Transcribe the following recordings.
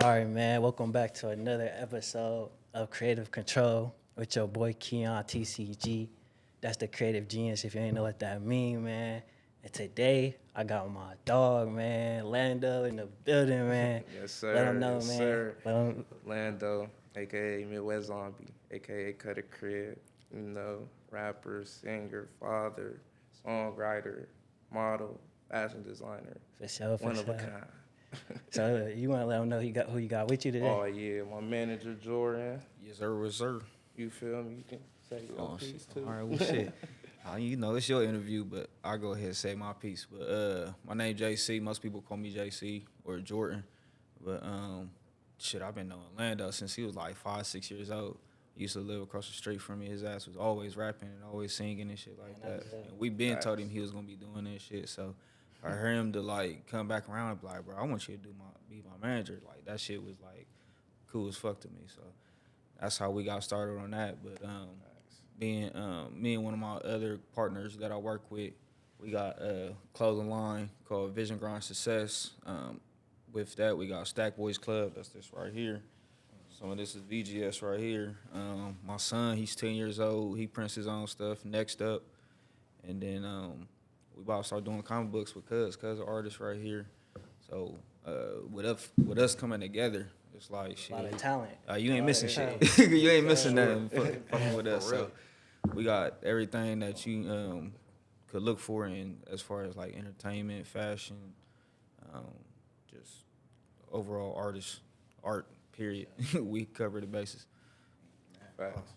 All right, man. Welcome back to another episode of Creative Control with your boy Keon TCG. That's the creative genius if you ain't know what that mean, man. And today I got my dog, man, L&NDO in the building, man. Yes, sir. Let him know, yes, man. Sir. Let him... L&NDO, a.k.a. Midwest Zombie, a.k.a. Cutter Crib, rapper, singer, father, songwriter, model, fashion designer. For sure, One of a kind. So you want to let him know who you got with you today? Oh, yeah, my manager, Jordan. Yes, sir, yes, sir. You feel me? You can say your piece, too. All right, well, shit. You know, it's your interview, but I'll go ahead and say my piece. But my name JC. Most people call me JC or Jordan. But, I've been knowing L&NDO since he was like 5, 6 years old. He used to live across the street from me. His ass was always rapping and always singing and shit like that. And we been told him he was going to be doing that shit, so... I heard him to like come back around and be like, bro, I want you to be my manager. Like that shit was like cool as fuck to me. So that's how we got started on that. But being me and one of my other partners that I work with, we got a clothing line called Vision Grind Success. With that, we got Stack Boys Club. That's this right here. Some of this is VGS right here. My son, he's 10 years old. He prints his own stuff. Next up, and then. We about to start doing comic books with Cuz an artist right here. So with us coming together, it's like shit. A lot of talent. You ain't missing shit. You ain't missing nothing fucking with us. So we got everything that you could look for in as far as like entertainment, fashion, just overall art, period. We cover the bases. Facts.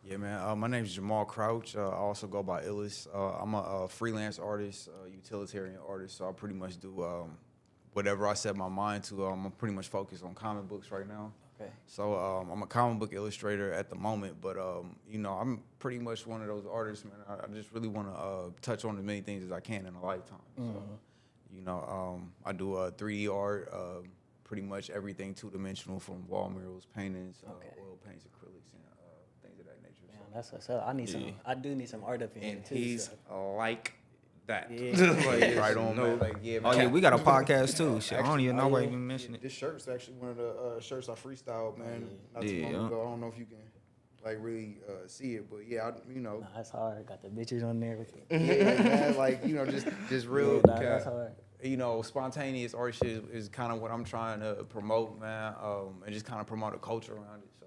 Yeah, man. My name is Jamal Crouch. I also go by Illis. I'm a freelance artist, utilitarian artist, so I pretty much do whatever I set my mind to. I'm pretty much focused on comic books right now. Okay. So I'm a comic book illustrator at the moment, but, I'm pretty much one of those artists, man. I just really want to touch on as many things as I can in a lifetime. Mm-hmm. So, I do 3D art, pretty much everything two-dimensional from wall murals, paintings, oil paints, acrylics, and things of that nature. Man, that's what's up. I do need some art up in here And too. he's like that. Yeah. Like, right on, man. Like, yeah, man. Oh yeah, we got a podcast too. Shit, I don't even know why yeah. you even mention it. This shirt's actually one of the shirts I freestyled, man, not too Yeah. long ago. I don't know if you can like really see it, but yeah, Nah, that's hard. Got the bitches on there with you. yeah, man, like just real. Yeah, that's hard. Spontaneous art shit is kind of what I'm trying to promote, man, and just kind of promote a culture around it. So,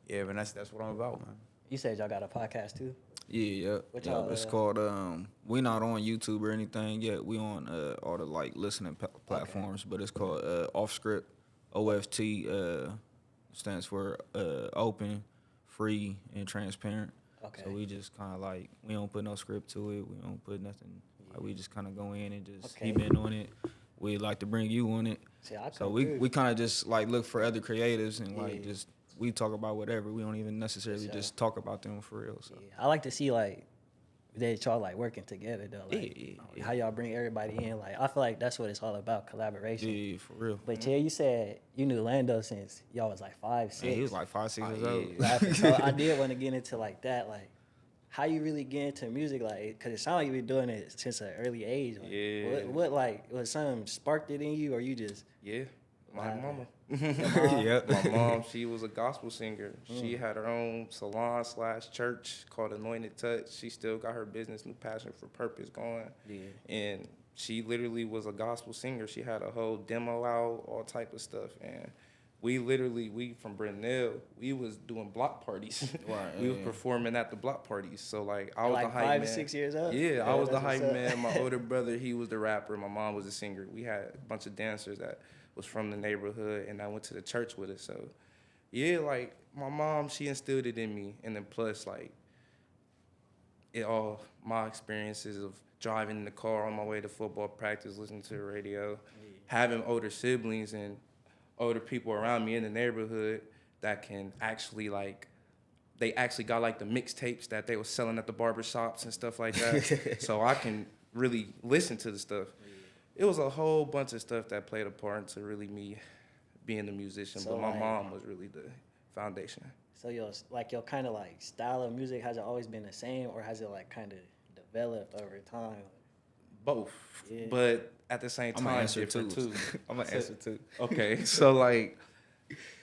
yeah, man, that's what I'm about, man. You said y'all got a podcast too? Yeah. What y'all, It's called we not on YouTube or anything yet. We on all the like listening platforms, but it's called Off Script. OFT stands for open, free, and transparent. Okay. So we just kind of like we don't put no script to it. We don't put nothing. Like, we just kind of go in and just he been on it. We like to bring you on it. See, I So we kind of just like look for other creatives and like just we talk about whatever. We don't even necessarily just talk about them for real. So. I like to see like that y'all like working together though. Like Yeah. how y'all bring everybody in. Like I feel like that's what it's all about, collaboration. Yeah, for real. But yeah, you said you knew L&NDO since y'all was like 5, 6. Man, he was like 5, 6 years old. Rapping. So I did want to get into like that, like how you really get into music, like, cause it sounds like you've been doing it since an early age. Like, Yeah. What like was something sparked it in you, or you just? Yeah, my mama. Yep. My mom, she was a gospel singer. She had her own salon/church called Anointed Touch. She still got her business, New Passion for Purpose going. Yeah. And she literally was a gospel singer. She had a whole demo out, all type of stuff. And we from Brunel, we was doing block parties. Right, We was performing at the block parties. So like I was Like the hype 5 man. to 6 years old? Yeah, I was the that's hype what's up. man. My older brother, he was the rapper. My mom was a singer. We had a bunch of dancers that was from the neighborhood, and I went to the church with us. So, yeah, like, my mom, she instilled it in me. And then plus, like, my experiences of driving in the car on my way to football practice, listening to the radio, having older siblings and older people around me in the neighborhood that can actually, like, they actually got, like, the mixtapes that they were selling at the barbershops and stuff like that. So I can really listen to the stuff. It was a whole bunch of stuff that played a part into really me being a musician, So, but my like- mom was really the foundation. So your kind of like style of music, has it always been the same, or has it like kind of developed over time? Both, Yeah. but at the same I'm gonna time, answer different too. too. I'm gonna answer too. Okay, so like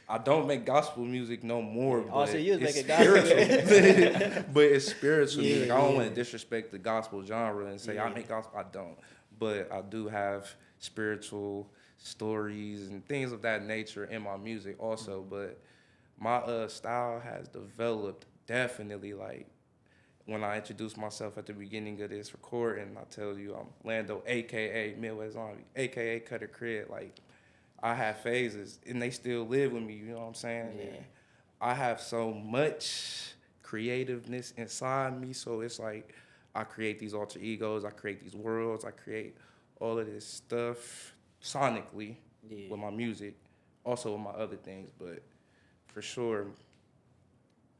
I don't make gospel music no more. Yeah. But Also, you was it's making gospel. spiritual. But it's spiritual Yeah, music. I don't yeah. want to disrespect the gospel genre and say I Yeah. make gospel. I don't. But I do have spiritual stories and things of that nature in my music also. But my style has developed definitely like when I introduced myself at the beginning of this recording. I tell you I'm Lando, aka Midwest Zombie, aka Cutter Cred. Like I have phases and they still live with me, you know what I'm saying? Yeah. And I have so much creativeness inside me, so it's like I create these alter egos, I create these worlds, I create all of this stuff sonically Yeah. with my music, also with my other things, but for sure,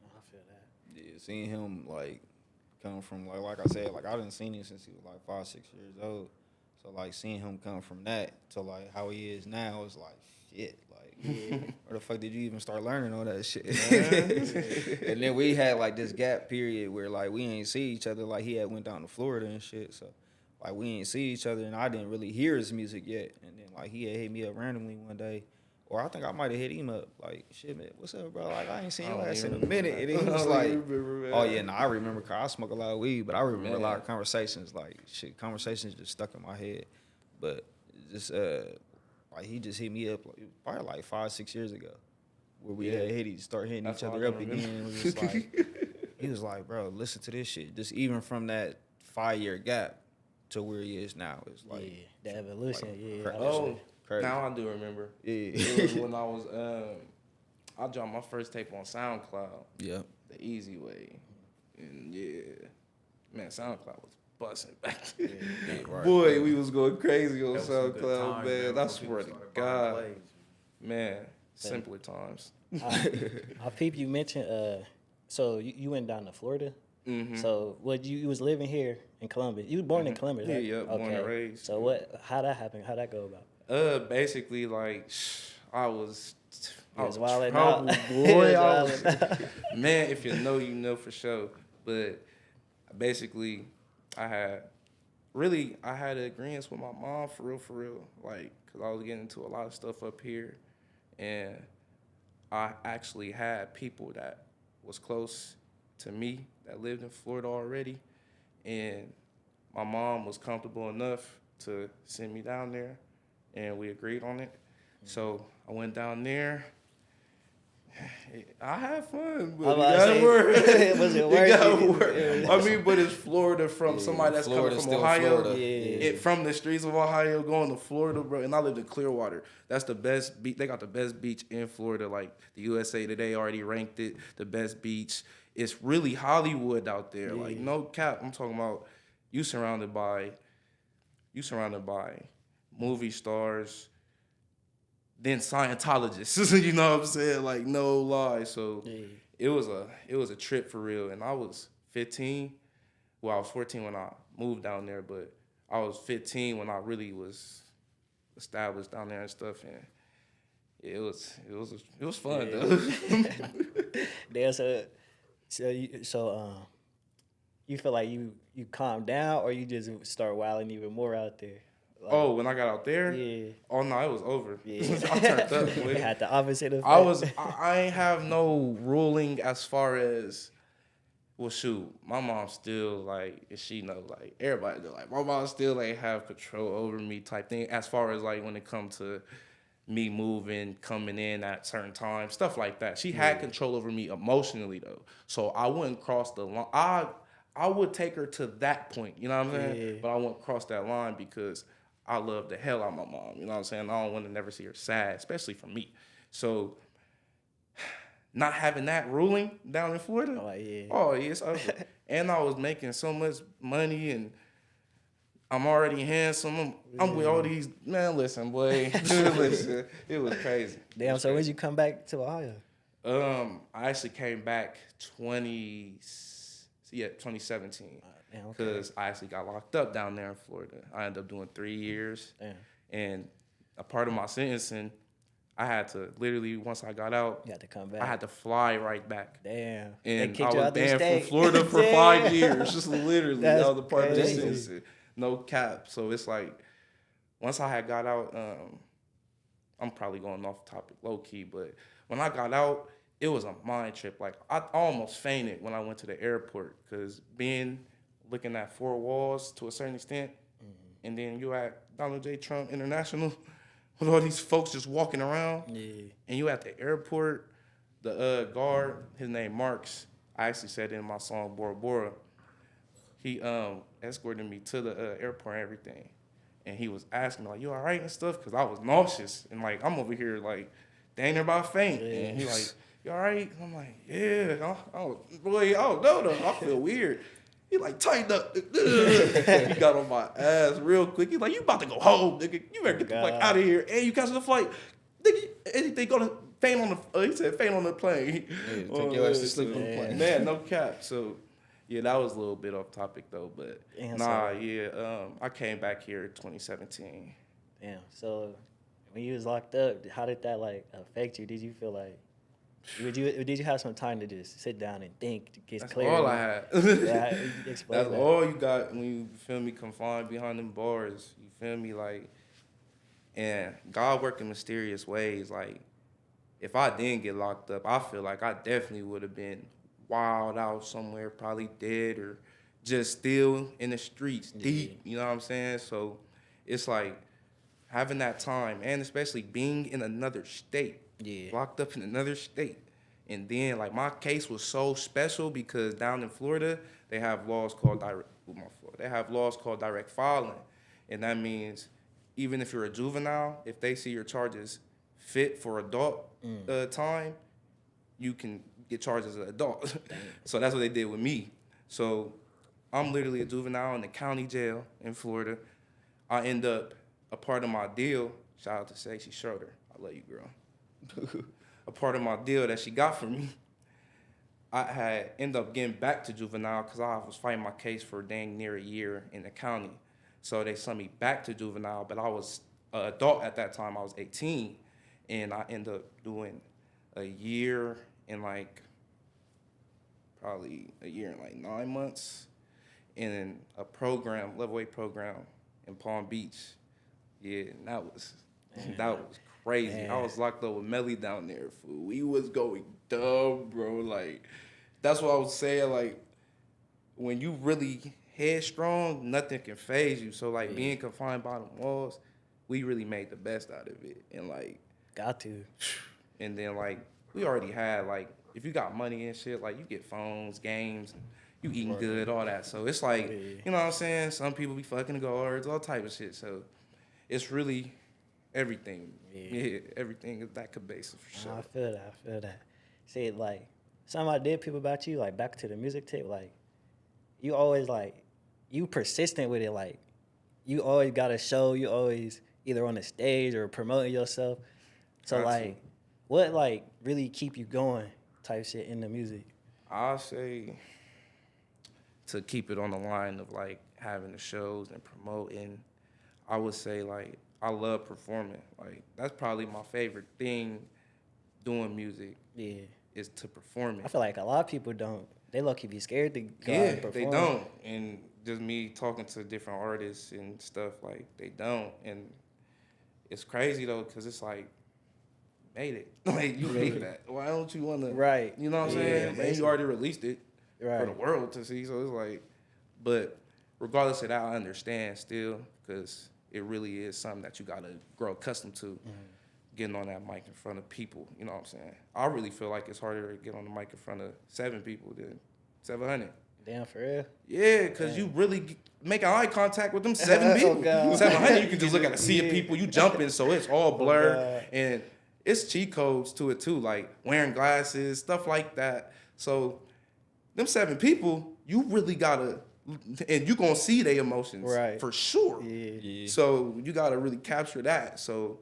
I feel that. Yeah, seeing him like come from like I said, like I didn't seen him since he was like 5, 6 years old. So like seeing him come from that to like how he is now is like shit. Like where the fuck did you even start learning all that shit? And then we had like this gap period where like we ain't see each other. Like he had went down to Florida and shit. So like we ain't see each other and I didn't really hear his music yet. And then like he had hit me up randomly one day. Or I think I might have hit him up like, shit, man, what's up, bro? Like, I ain't seen I your don't ass in even a minute. remember And he that. was I don't like, even remember oh, that. yeah, I remember, cause I smoke a lot of weed, but I remember a lot Man. of conversations. Like, shit, conversations just stuck in my head. But just, like, he just hit me up like, probably like 5, 6 years ago where we Yeah. had start hitting That's each what other I up remember. again. It was just like, he was like, bro, listen to this shit. Just even from that 5-year gap to where he is now, it's like, yeah, the evolution. like, Yeah. crazy. Oh, Crazy. now I do remember. Yeah. It was when I was, I dropped my first tape on SoundCloud, Yeah. the easy way. And yeah, man, SoundCloud was busting back then. Right. Boy, we was going crazy on That was some good SoundCloud, times, man. I before swear to people started buying God. plays. Man, simpler times. I peep you mentioned. So you went down to Florida. Mm-hmm. So what you was living here in Columbus? You was born in Columbus, Yeah, right? yeah, born and raised. So what? How that happened? How that go about? Basically, like, I was was wilding out. trouble, You boy. was I was, wilding man, if you know for sure. But basically, I had agreements with my mom for real. Like, cause I was getting into a lot of stuff up here, and I actually had people that was close to me that lived in Florida already, and my mom was comfortable enough to send me down there, and we agreed on it. So I went down there. I had fun, but I it was about to gotta say, work. was it It worth gotta it? work. Yeah. I mean, but it's Florida from somebody that's Florida's coming from still Ohio. Florida. Yeah. It from the streets of Ohio going to Florida, bro. And I lived in Clearwater. That's the best beach. They got the best beach in Florida. Like the USA Today already ranked it the best beach. It's really Hollywood out there. Like no cap. I'm talking about you surrounded by movie stars, then Scientologists. You know what I'm saying? Like no lie. So Yeah. it was a trip for real. And I was 15. Well, I was 14 when I moved down there, but I was 15 when I really was established down there and stuff. And it was fun though. Damn. You feel like you calmed down, or you just start wilding even more out there? Like, Oh, when I got out there, yeah. oh no, it was over. Yeah. I turned up. Boy. It had the opposite effect. I ain't have no ruling as far as, well, shoot, my mom still, like, if she know, like, everybody know, like, my mom still ain't have control over me type thing, as far as, like, when it comes to me moving, coming in at certain times, stuff like that. She had control over me emotionally, though, so I wouldn't cross the line. I would take her to that point, you know what I'm saying? Yeah. But I wouldn't cross that line because I love the hell out of my mom, you know what I'm saying? I don't want to never see her sad, especially for me. So not having that ruling down in Florida, Oh, yeah. it's over. And I was making so much money, and I'm already handsome. I'm with all these, man, listen, boy. Listen, it was crazy. Damn. So when did you come back to Ohio? I actually came back 2017. Damn, okay. Because I actually got locked up down there in Florida. I ended up doing 3 years. Damn. And a part of my sentencing, I had to literally, once I got out, You had to come back. I had to fly right back. Damn. They And kicked I you was out the banned from state. Florida for Damn. 5 years. Just literally, That's that was a part of the crazy. sentencing. No cap. So it's like, once I had got out, I'm probably going off topic low key, but when I got out, it was a mind trip. Like I almost fainted when I went to the airport because looking at four walls to a certain extent, and then you at Donald J. Trump International with all these folks just walking around, and you at the airport. The guard, his name Marks. I actually said it in my song Bora Bora. He escorted me to the airport and everything. And he was asking me, like, you all right and stuff? Because I was nauseous. And, like, I'm over here, like, dang near about faint. Yeah. And he like, you all right? And I'm like, yeah. Boy, I don't know, though. I feel weird. He, like, tightened up. He got on my ass real quick. He like, you about to go home, nigga. You better get the fuck out of here. And you cancel the flight. Nigga, anything gonna faint on the, he said faint on the plane. Yeah, take your ass to sleep on the plane. Man, no cap. So, yeah, that was a little bit off topic though, but I came back here in 2017. Damn. So when you was locked up, how did that like affect you? Did you feel like did you have some time to just sit down and think to get clear? That's all I had. Explain That's that. all you got when you feel me confined behind them bars. You feel me, like, and God worked in mysterious ways. Like, if I didn't get locked up, I feel like I definitely would have been wild out somewhere, probably dead or just still in the streets, deep, you know what I'm saying? So it's like having that time, and especially being in another state, locked up in another state. And then, like, my case was so special because down in Florida, they have laws called direct filing. And that means even if you're a juvenile, if they see your charges fit for adult time, you can get charged as an adult. So that's what they did with me. So I'm literally a juvenile in the county jail in Florida. I end up, a part of my deal, shout out to Stacey Schroeder, I love you, girl. A part of my deal that she got for me, I had ended up getting back to juvenile because I was fighting my case for dang near a year in the county. So they sent me back to juvenile, but I was an adult at that time. I was 18, and I ended up doing a year and probably a year and 9 months in a program, level 8 program in Palm Beach. Yeah, and that was crazy. Man. I was locked up with Melly down there, fool. We was going dumb, bro. Like, that's what I was saying. Like, when you really headstrong, nothing can phase you. So, like, being confined by them walls, we really made the best out of it. And, like, got to. And then, like, we already had, like, if you got money and shit, like, you get phones, games, you eating good, all that. So it's like, you know what I'm saying? Some people be fucking guards, all type of shit. So it's really everything. Yeah, everything is that could base it for sure. I feel that. See, like, something I did people about you, like, back to the music tape, like, you always, like, you persistent with it. Like, you always got a show. You always either on the stage or promoting yourself. So, like, what, like, really keep you going type shit in the music? I'll say to keep it on the line of, like, having the shows and promoting, I would say, like, I love performing. Like, that's probably my favorite thing doing music. Yeah. Is to perform it. I feel like a lot of people don't. They low-key be scared to go out and perform. They don't. And just me talking to different artists and stuff, like, they don't. And it's crazy, though, because it's like, made it. Like, you made that. Why don't you want to? Right. You know what I'm saying? And you already released it for the world to see. So it's like, but regardless of that, I understand still because it really is something that you got to grow accustomed to, getting on that mic in front of people. You know what I'm saying? I really feel like it's harder to get on the mic in front of 7 people than 700. Damn, for real? Yeah, because you really making eye contact with them 7 people. 700, you can just look at a sea of people. You jumping, so it's all blurred. And it's cheat codes to it, too, like wearing glasses, stuff like that. So them 7 people, you really got to, and you going to see their emotions for sure. Yeah. So you got to really capture that. So,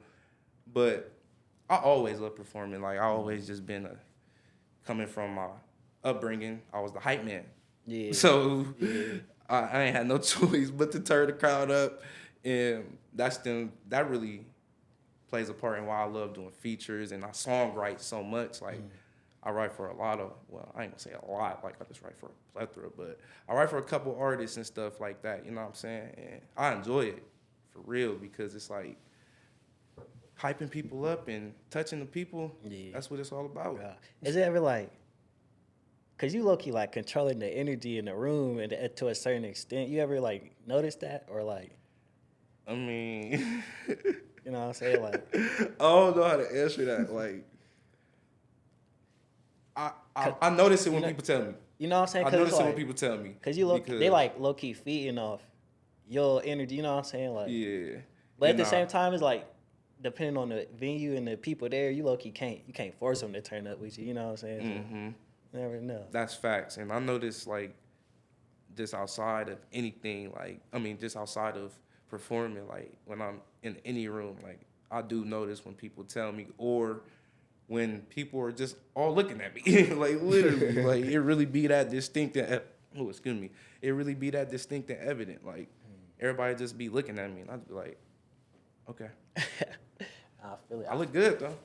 but I always love performing. Like, I always just been coming from my upbringing, I was the hype man. Yeah. So I ain't had no choice but to turn the crowd up. And that really plays a part in why I love doing features and I songwrite so much. Like, I write for a lot of, well, I ain't gonna say a lot, like I just write for a plethora, but I write for a couple artists and stuff like that, you know what I'm saying? And I enjoy it for real because it's like, hyping people up and touching the people. Yeah. That's what it's all about. Yeah. Is it ever like, cause you low key like controlling the energy in the room and to a certain extent. You ever like notice that or like, I mean, you know what I'm saying? Like, I don't know how to answer that. Like, I notice it when people tell me. you know what I'm saying? I Cause notice it's it when like, people tell me. cause they like low key feeding off your energy. You know what I'm saying? Like, Yeah. but at the Nah. same time, it's like depending on the venue and the people there, you low key can't force them to turn up with you. You know what I'm saying? Mm-hmm. So, never know. That's facts. And I notice, like, just outside of anything, like, I mean, just outside of performing, like, when I'm in any room, like, I do notice when people tell me, or when people are just all looking at me, like, literally, like, it really be that distinct and, it really be that distinct and evident, like, everybody just be looking at me, and I'd be like, okay. I feel it. I look good, though.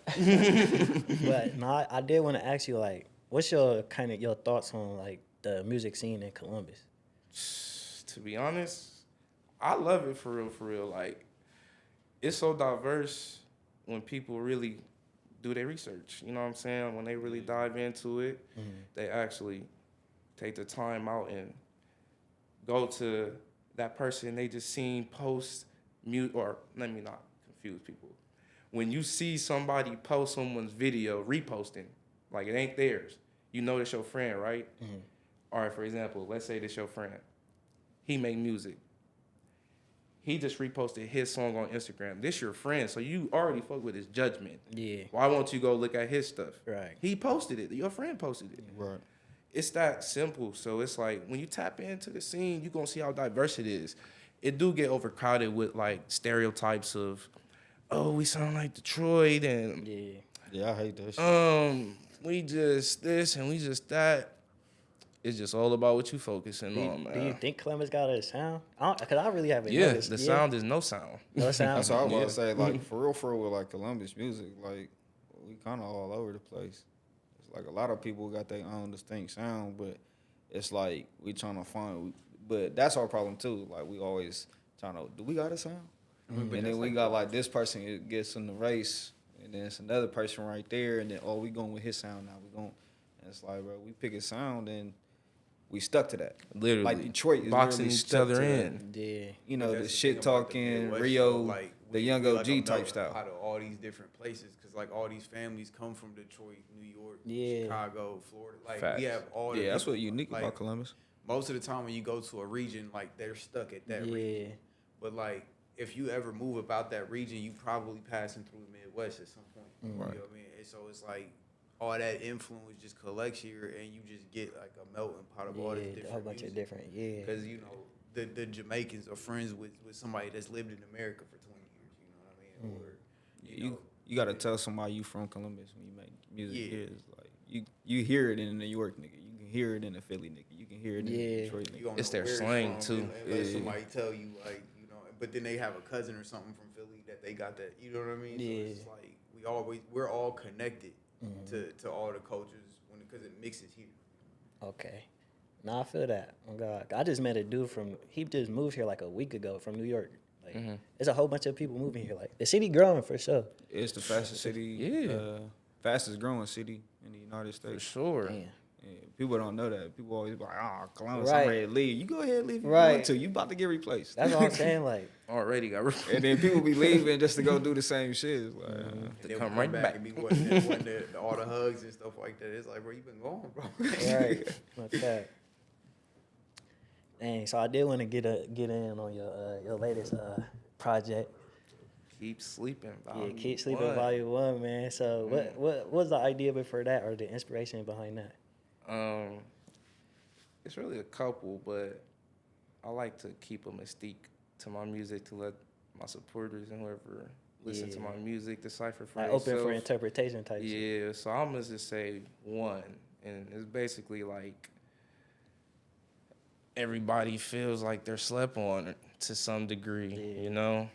But no, I did want to ask you, like, what's your thoughts on like the music scene in Columbus? To be honest, I love it for real. Like, it's so diverse when people really do their research. You know what I'm saying? When they really dive into it, they actually take the time out and go to that person they just seen post mute, or let me not confuse people. When you see somebody post someone's video, reposting, like it ain't theirs, you know that's your friend, right? All right, for example, let's say this your friend. He make music. He just reposted his song on Instagram. This your friend, so you already fuck with his judgment. Yeah. Why won't you go look at his stuff? Right. He posted it. Your friend posted it. Right. It's that simple. So it's like when you tap into the scene, you're gonna see how diverse it is. It do get overcrowded with like stereotypes of, oh, we sound like Detroit and Yeah, I hate that shit. we just this and we just that. It's just all about what you focusing on, man. Do you think Columbus got a sound? Because I really haven't Yeah, noticed. the sound is no sound. No sound. That's what I was Yeah. about to say. Like, for real, with like Columbus music, like, we kind of all over the place. It's like a lot of people got their own distinct sound, but it's like we trying to find. But that's our problem too. Like, we always trying to, do we got a sound? And then we got like this person who gets in the race, and then it's another person right there, and then we going with his sound now. We going. And it's like, bro, we pick a sound and we stuck to that. Literally, Like Detroit is boxing literally each stuck other to in. Yeah. You know, That's the the shit thing about the talking, Midwest, Rio, though, like, the we young like OG a type melting style. pot of all these different places, because like all these families come from Detroit, New York, Yeah. Chicago, Florida. Like Facts. we have all. Yeah, the that's people, what unique like, about Columbus. most of the time when you go to a region, like they're stuck at that Yeah. region. But like if you ever move about that region, you probably passing through the Midwest at some point. You know what I mean? And so it's like all that influence just collects here, and you just get like a melting pot of all this Yeah, different a whole bunch of different. Yeah. Because you know the Jamaicans are friends with somebody that's lived in America for 20 years. You know what I mean? Or You gotta tell somebody you from Columbus when you make music. Yeah. Here. It's like you hear it in the New York nigga. You can hear it in the Philly nigga. You can hear it in the Yeah. Detroit you nigga. don't It's know their where slang, from, too. Unless Yeah. somebody tell you like but then they have a cousin or something from Philly that they got that. You know what I mean? Yeah. So it's like we're all connected to all the cultures because it mixes here. Okay. No, I feel that. Oh God, I just met a dude he just moved here like a week ago from New York. Like, there's a whole bunch of people moving here. Like, the city growing for sure. It's the fastest city, fastest growing city in the United For States. sure. Damn. Yeah, people don't know that. People always be like, Columbus, Right. I'm ready to leave. You go ahead and leave if you Right. want to. You about to get replaced. That's what I'm saying. Like, Already got And then people be leaving just to go do the same shit. It's like, And To then come we right back. and be wanting all the hugs and stuff like that. It's like, bro, you been gone, bro. right. Like that. Dang. So I did want to get in on your latest project. Keep sleeping. Yeah, Volume Keep Sleeping one. Volume 1, man. So what was the idea before that, or the inspiration behind that? It's really a couple, but I like to keep a mystique to my music to let my supporters and whoever listen to Yeah. my music decipher for Like open for themselves. interpretation type shit. Yeah, so I'm gonna just say one, and it's basically like everybody feels like they're slept on to some degree. Yeah. You know,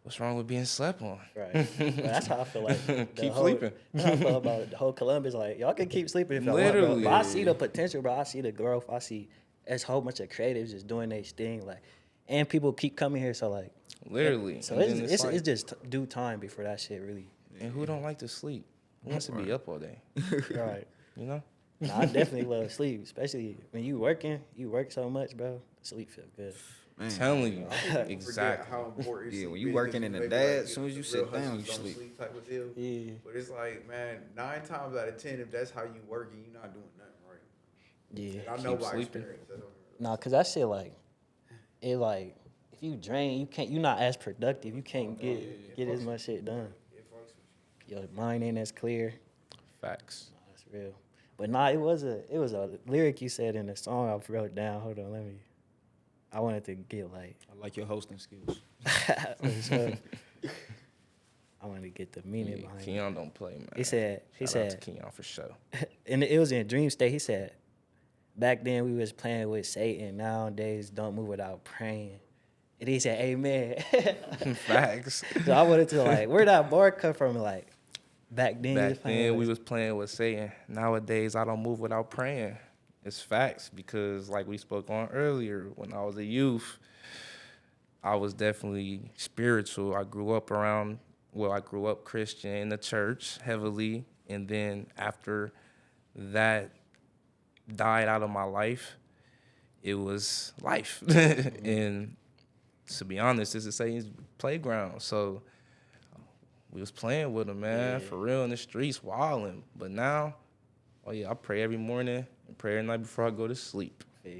what's wrong with being slept on? Right. Well, that's how I feel like. Keep sleeping. That's how I feel about the whole Columbus. Like, y'all can keep sleeping if y'all want, Literally. bro. But I see the potential, bro. I see the growth. I see there's a whole bunch of creatives just doing their thing. Like, and people keep coming here. So, like, literally. So And then it's like, just due time before that shit really. and who don't like to sleep? Who wants to be up all day? Right. You know? Nah, I definitely love sleep, especially when you working. You work so much, bro. Sleep feel good. Man. Telling you, Forget exactly. how important Yeah, sleep when you is, working 'cause in the maybe, dad, like, as soon as the you real sit down, hustlers you don't sleep. type of deal. Yeah. But it's like, man, 9 times out of 10, if that's how you working, you're not doing nothing right. Yeah. And I know Keep by sleeping. experience. That's what Nah, cause that shit like, it like, if you drain, you can't. You not as productive. You can't get as much shit done. it fucks with you. Your mind ain't as clear. Facts. Nah, that's real. But nah, it was a lyric you said in the song I wrote down. Hold on, let me. I wanted to get like. I like your hosting skills. for sure. I wanted to get the meaning Yeah, behind it. Keon don't play, man. He said. Shout out to Keon for sure. And it was in Dream State. He said, back then we was playing with Satan. Nowadays, don't move without praying. And he said, Amen. Facts. So I wanted to like, where that bar come from? Like, back then, you was Back playing then we with- was playing with Satan. Nowadays I don't move without praying. It's facts because like we spoke on earlier, when I was a youth, I was definitely spiritual. I grew up Christian in the church heavily. And then after that died out of my life, it was life. And to be honest, this is Satan's playground. So we was playing with him, man, for real in the streets, wilding. But now, oh yeah, I pray every morning and pray every night before I go to sleep. Yeah,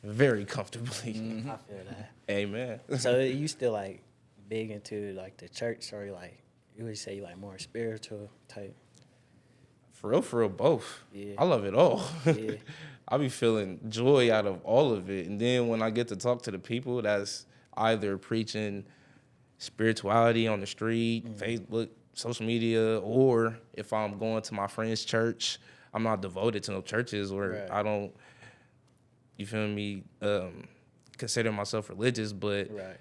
Very comfortably. I feel that. Amen. So you still like big into like the church, or like you would say like more spiritual type? For real, both. Yeah. I love it all. Yeah. I be feeling joy out of all of it. And then when I get to talk to the people that's either preaching spirituality on the street, Facebook, social media, or if I'm going to my friend's church, I'm not devoted to no churches or Right. I don't, you feel me, consider myself religious, but Right.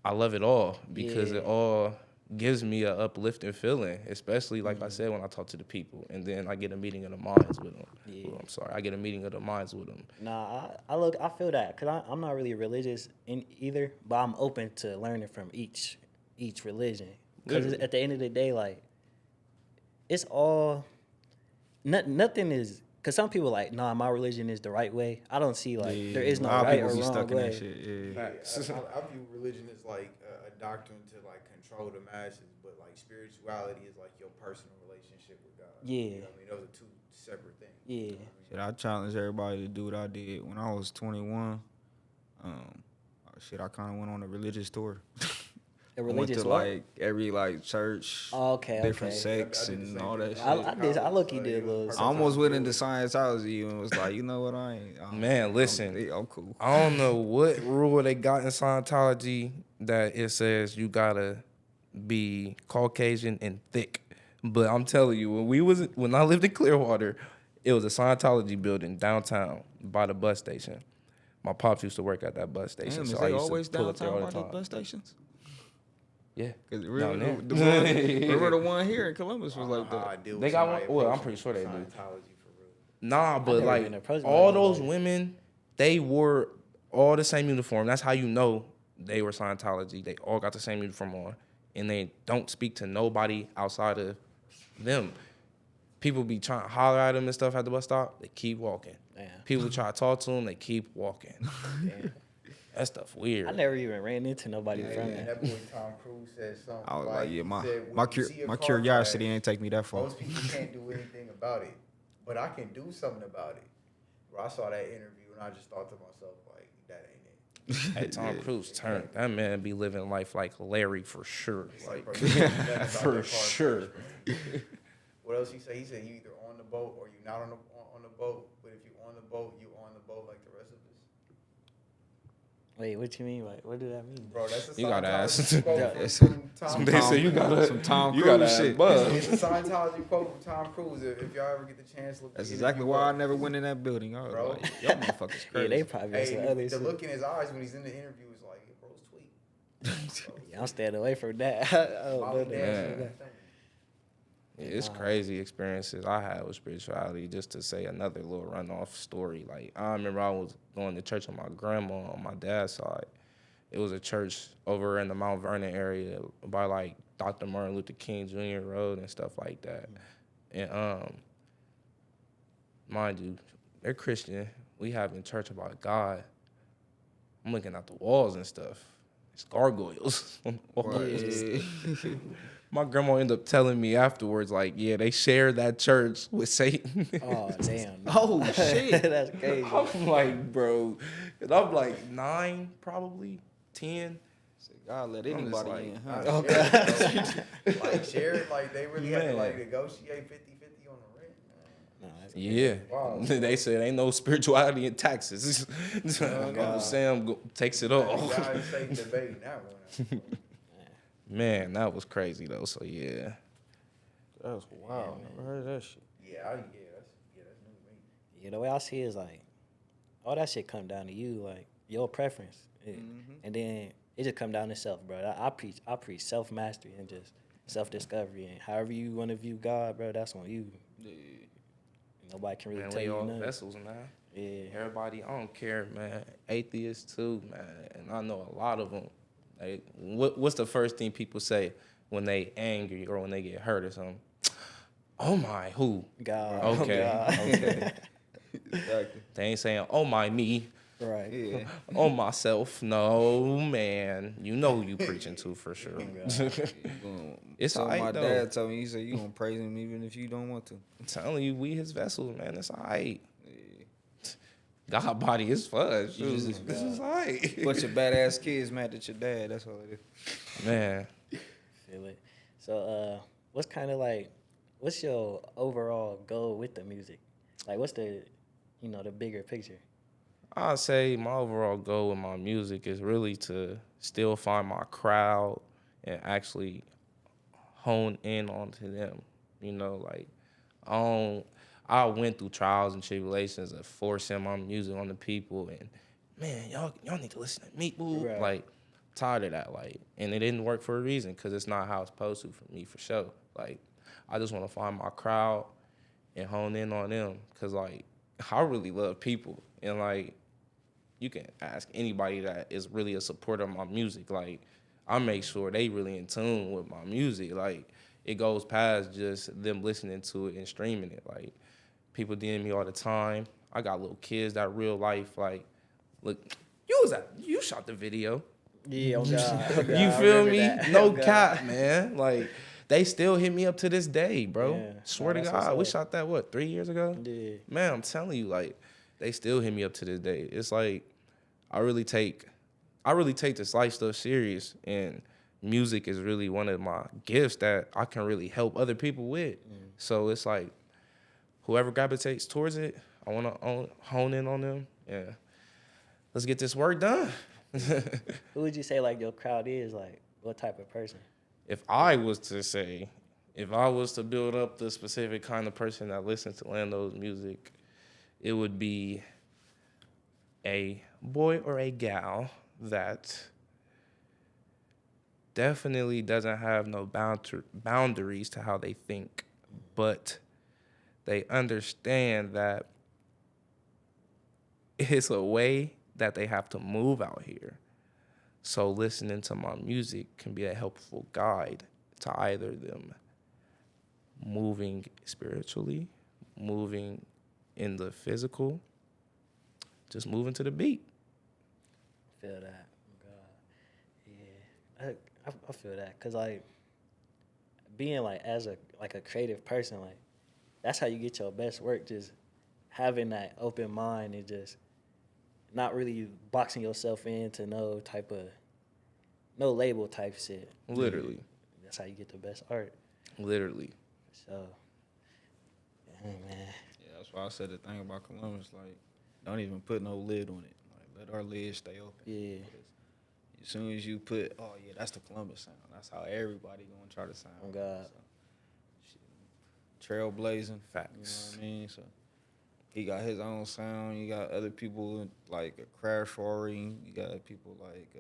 I love it all because Yeah. it all gives me a uplifting feeling, especially like I said when I talk to the people, and then I get a meeting of the minds with them. Yeah. Well, I'm sorry, I get a meeting of the minds with them. Nah, I feel that because I'm not really religious in either, but I'm open to learning from each religion. Because Literally. at the end of the day, like, it's all, nothing is, because some people like, nah, my religion is the right way. I don't see, like, there is no a lot of right people or be wrong stuck in way. that shit. Yeah. Facts. I view religion as like a doctrine to like control the masses, but like spirituality is like your personal relationship with God. Yeah. You know what I mean, those are two separate things. Yeah. Shit, I challenge everybody to do what I did when I was 21. I kind of went on a religious tour. A I went religious to what? like every like church, Oh, okay, different okay. sects I did the and same all thing. that shit. I low-key did a little I almost went into Scientology and was like, you know what, Man, listen. I'm cool. I don't know what rule they got in Scientology that it says you gotta be Caucasian and thick. But I'm telling you, when I lived in Clearwater, it was a Scientology building downtown by the bus station. My pops used to work at that bus station, Damn, is so I they used always to pull up there all downtown the by time. the bus stations? Yeah, Cause down remember there. remember the one here in Columbus was like How I that. deal They with got somebody one- well, I'm approaching pretty sure they do. Scientology for real. Nah, but never like been approached by all nobody. those women, they wore all the same uniform. That's how you know they were Scientology. They all got the same uniform on, and they don't speak to nobody outside of them. People be trying to holler at them and stuff at the bus stop. They keep walking. Damn. People try to talk to them. They keep walking. Damn. That stuff weird. I never even ran into nobody from And that. that boy Tom Cruise said something. I was like, yeah, he my said, my, when you see a my car curiosity crash, ain't take me that far. most people can't do anything about it, but I can do something about it. Bro, I saw that interview and I just thought to myself, like, that ain't it. Hey, Tom Cruise turned. That man be living life like Larry for sure. Like, Bro, you can't do nothing about for that car sure. crash, bro. What else he said? He said you either on the boat or you not on the boat. But if you on the boat, you on the boat like the rest of us. Wait, what you mean? Like, what do that mean? Bro, that's a You gotta Scientology ask. quote Yeah, from Tom They Cruise. say you gotta. some Tom you Cruise gotta shit. shit. Buzz. It's a Scientology quote from Tom Cruise. If y'all ever get the chance, look. That's the exactly interview why I up. never went in that building. I was Bro. like, y'all motherfuckers Yeah, crazy. they probably got some Hey, other the shit. look in his eyes when he's in the interview is like, hey, bro's tweet. Yeah, I'm staying away from that. I don't Molly know Dance that. and that thing. Yeah, it's crazy experiences I had with spirituality. Just to say another little runoff story. Like I remember I was going to church with my grandma on my dad's side, It was a church over in the Mount Vernon area by like Dr. Martin Luther King Jr. Road and stuff like that. And mind you, they're Christian. We having church about God. I'm looking at the walls and stuff. It's gargoyles on the walls. My grandma ended up telling me afterwards, like, yeah, they share that church with Satan. Oh damn. Oh shit. That's crazy. I'm like, bro, and I'm like 9, probably 10. God let I'm just anybody like, in, huh? Oh, God. Like share it, like they really had to Man. like negotiate 50-50 on the rent. No, that's Yeah, Wow. they said ain't no spirituality in taxes. Uncle Sam takes it all. God say debating that one. Man, that was crazy though. So yeah, That was wild. Never heard of that shit. That's new to me. Yeah, the way I see it is like all that shit come down to you, like your preference, and then it just come down to self, bro. I preach self mastery and just self discovery, and however you want to view God, bro, that's on you. Yeah. Nobody can really man, tell we you all nothing. vessels, man. Yeah, Everybody, I don't care, man. Atheists too, man, and I know a lot of them. Like, what's the first thing people say when they angry or when they get hurt or something? Oh my, who? God. Okay, God. okay. Exactly. They ain't saying, oh my me, Right. Yeah. oh myself. No, man. You know who you preaching to for sure. It's so alright, my though. dad told me, he said, you gonna praise him even if you don't want to. I'm telling you, we his vessels, man. It's all right. God body is fun. This is all right. But your badass kids mad at your dad, that's all it is. Man, Feel it. So, what's your overall goal with the music? Like, what's the bigger picture? I'd say my overall goal with my music is really to still find my crowd and actually hone in onto them. You know, like, I went through trials and tribulations of forcing my music on the people, and man, y'all need to listen to me, boo. Right. Like, tired of that, like, and it didn't work for a reason, because it's not how it's supposed to for me, for sure. Like, I just want to find my crowd and hone in on them, because, like, I really love people, and, like, you can ask anybody that is really a supporter of my music. Like, I make sure they really in tune with my music. Like, it goes past just them listening to it and streaming it. Like, people DM me all the time. I got little kids that real life, like, look, you shot the video. Yeah, oh God. Oh God, You I feel remember me? that. No Oh God. cap, man. Like, they still hit me up to this day, bro. Yeah. Swear Nah, to that's what's God. We up. shot that, what, 3 years ago? Yeah. Man, I'm telling you, like, they still hit me up to this day. It's like, I really take this life stuff serious, and music is really one of my gifts that I can really help other people with. So it's like, whoever gravitates towards it, I want to hone in on them. Yeah, let's get this work done. Who would you say like your crowd is? Like, what type of person? If I was to build up the specific kind of person that listens to L&NDO's music, it would be a boy or a gal that definitely doesn't have no boundaries to how they think, but they understand that it's a way that they have to move out here. So listening to my music can be a helpful guide to either them moving spiritually, moving in the physical, just moving to the beat. Feel that. Oh God. Yeah. I feel that. Cause like being like as a creative person, like that's how you get your best work. Just having that open mind and just not really boxing yourself into no label type shit. Literally. That's how you get the best art. Literally. So, yeah, man. Yeah, that's why I said the thing about Columbus, like, don't even put no lid on it. Like, let our lid stay open. Yeah. As soon as you put, oh yeah, that's the Columbus sound. That's how everybody gonna try to sound. Oh God. So, shit, trailblazing. Facts. You know what I mean? So he got his own sound. You got other people like Crash Rory. You got people like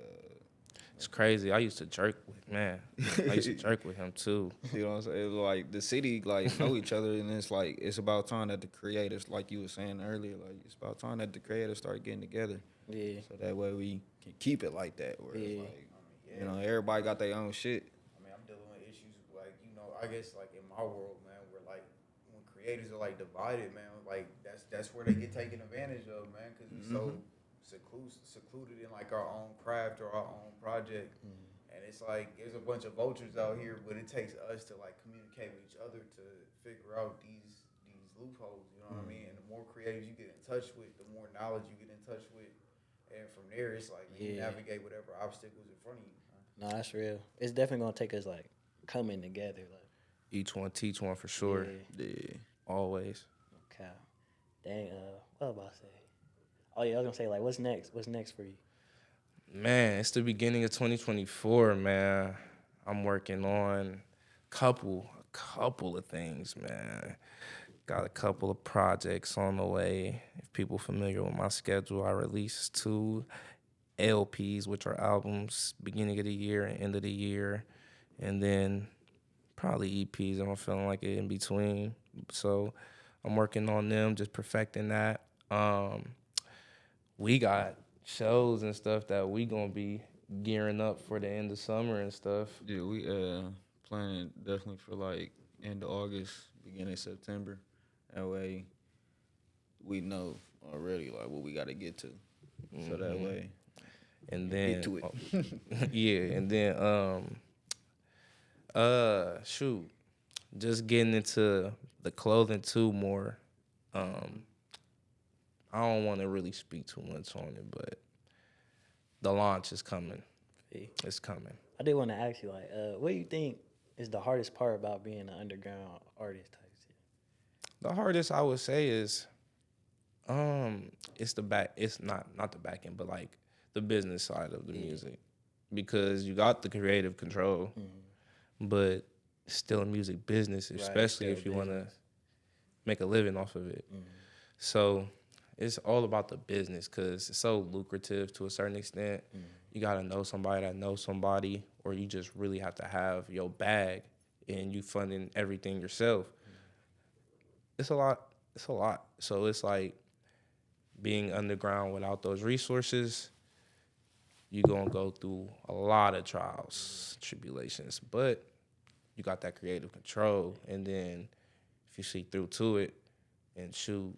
It's crazy. I used to jerk with him too. You know what I'm saying? It's like the city like know each other, and it's like it's about time that the creators, like you were saying earlier, like it's about time that the creators start getting together. Yeah. So that way we can keep it like that. Where it's Yeah. like, you know, everybody got their own shit. I mean, I'm dealing with issues like, you know, I guess like in my world, man, where like when creators are like divided, man, like that's where they get taken advantage of, man, because we're so secluded in like our own craft or our own project. And it's like there's a bunch of vultures out here, but it takes us to like communicate with each other to figure out these loopholes. You know what I mean? And the more creatives you get in touch with, the more knowledge you get in touch with, and from there it's like you navigate whatever obstacles in front of you. No, that's real. It's definitely gonna take us like coming together, like. Each one teach one for sure. Yeah. Always. Okay. Dang. What was I about to say? Oh yeah, I was gonna say like, what's next? What's next for you? Man, it's the beginning of 2024, man. I'm working on a couple of things, man. Got a couple of projects on the way. If people familiar with my schedule, I release 2 LPs, which are albums, beginning of the year and end of the year. And then probably EPs, I'm feeling like it in between. So I'm working on them, just perfecting that. We got shows and stuff that we gonna be gearing up for the end of summer and stuff. Yeah, we planning definitely for like end of August, beginning of September. That way we know already like what we got to get to. So that way And then get to it. yeah, and then shoot, just getting into the clothing too more. I don't want to really speak too much on it, but the launch is coming. See? It's coming. I did want to ask you like, what do you think is the hardest part about being an underground artist type shit? The hardest I would say is, it's the back. It's not the back end, but like the business side of the music, because you got the creative control, but it's still a music business, especially if you want to make a living off of it. So it's all about the business because it's so lucrative to a certain extent. You got to know somebody that knows somebody, or you just really have to have your bag and you funding everything yourself. It's a lot. It's a lot. So it's like being underground without those resources, you're going to go through a lot of trials, tribulations, but you got that creative control. And then if you see through to it and shoot,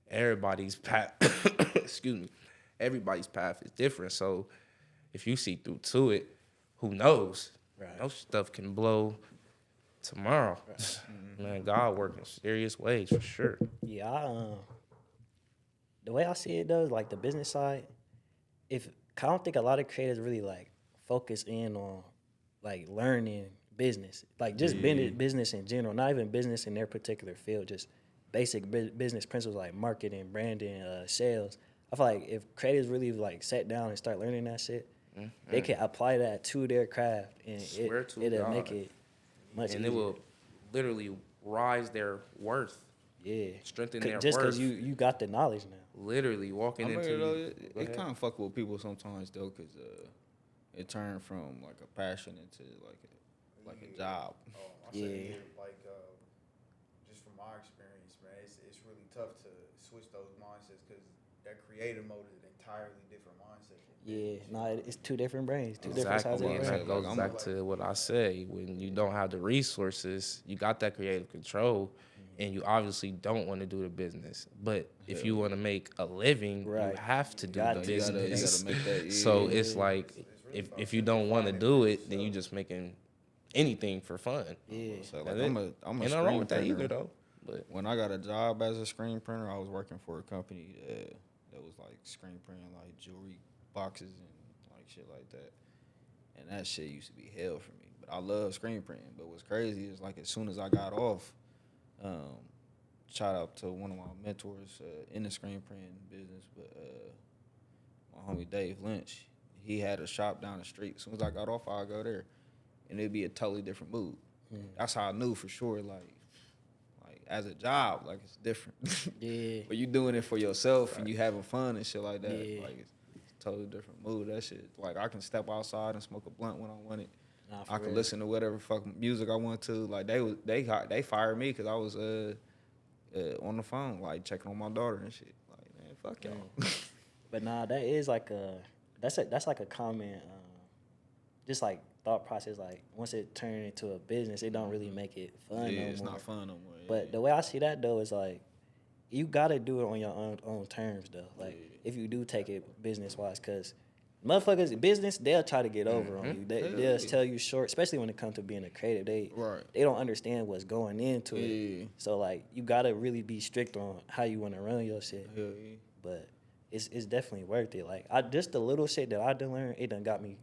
everybody's path, everybody's path is different. So if you see through to it, who knows? Right. No stuff can blow tomorrow. Right. Man, God working serious ways for sure. Yeah, the way I see it though, is like the business side. I don't think a lot of creators really like focus in on like learning business, like just business in general, not even business in their particular field, just basic business principles like marketing, branding, sales. I feel like if creators really like sat down and start learning that shit, they can apply that to their craft, and it'll make it much easier. And it will literally rise their worth. Yeah, strengthen their just worth. because you got the knowledge now. Literally walking into it kind of fuck with people sometimes though, cause it turned from like a passion into like a job. I say like just from my experience, man, it's really tough to switch those mindsets because that creative mode is an entirely different mindset. It's two different brains, two different sides of the And brain. that goes back to what I say. When you don't have the resources, you got that creative control, and you obviously don't want to do the business. But if you want to make a living, you have to do the business. You gotta make that, So it's like, if you don't want to do it, then you just making anything for fun. So like I'm a Ain't no wrong with that either though. But when I got a job as a screen printer, I was working for a company that was like screen printing like jewelry boxes and like shit like that. And that shit used to be hell for me. But I love screen printing. But what's crazy is like as soon as I got off, shout out to one of my mentors in the screen printing business, but my homie Dave Lynch, he had a shop down the street. As soon as I got off, I'd go there, and it'd be a totally different mood. That's how I knew for sure, like as a job, like it's different. Yeah. But you doing it for yourself and you having fun and shit like that, like it's totally different mood. That shit, like I can step outside and smoke a blunt when I want it. Nah, for I can real. listen to whatever fucking music I want to. Like they fired me because I was on the phone like checking on my daughter and shit. Like man, fuck y'all. But nah, that is like that's like a common just like thought process. Like once it turned into a business, it don't really make it fun Yeah, no it's more. not fun no more. But the way I see that though is like you gotta do it on your own terms though. Like if you do take it business wise, cause motherfuckers business they'll try to get over on you. They'll tell you short, especially when it comes to being a creative. They don't understand what's going into it. So like you gotta really be strict on how you want to run your shit. Hell yeah. But it's definitely worth it. Like I just the little shit that I done learn, it done got me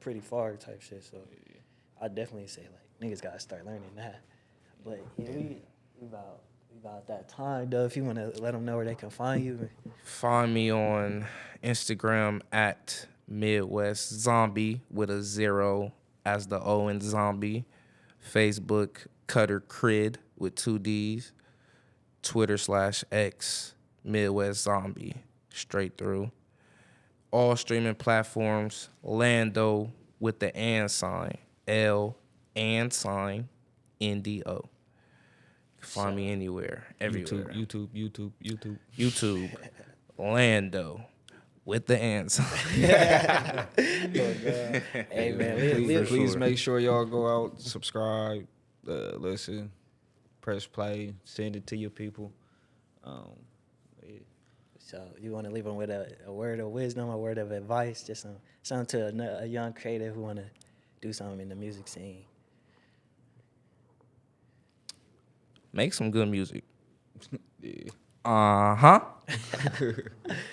pretty far type shit. So I definitely say like niggas gotta start learning that. But yeah, we about that time though. If you want to let them know where they can find you. Find me on Instagram at Midwest Zombie with a 0 as the O in zombie. Facebook Cutter Crid with 2 D's. Twitter/X Midwest Zombie straight through. All streaming platforms L&NDO with the and sign L&NDO. Find me anywhere, everywhere. YouTube, L&NDO with the and sign. Hey man, Please make sure y'all go out, subscribe, listen, press play, send it to your people. So you want to leave them with a word of wisdom, a word of advice, just something to a young creative who want to do something in the music scene. Make some good music. Yeah.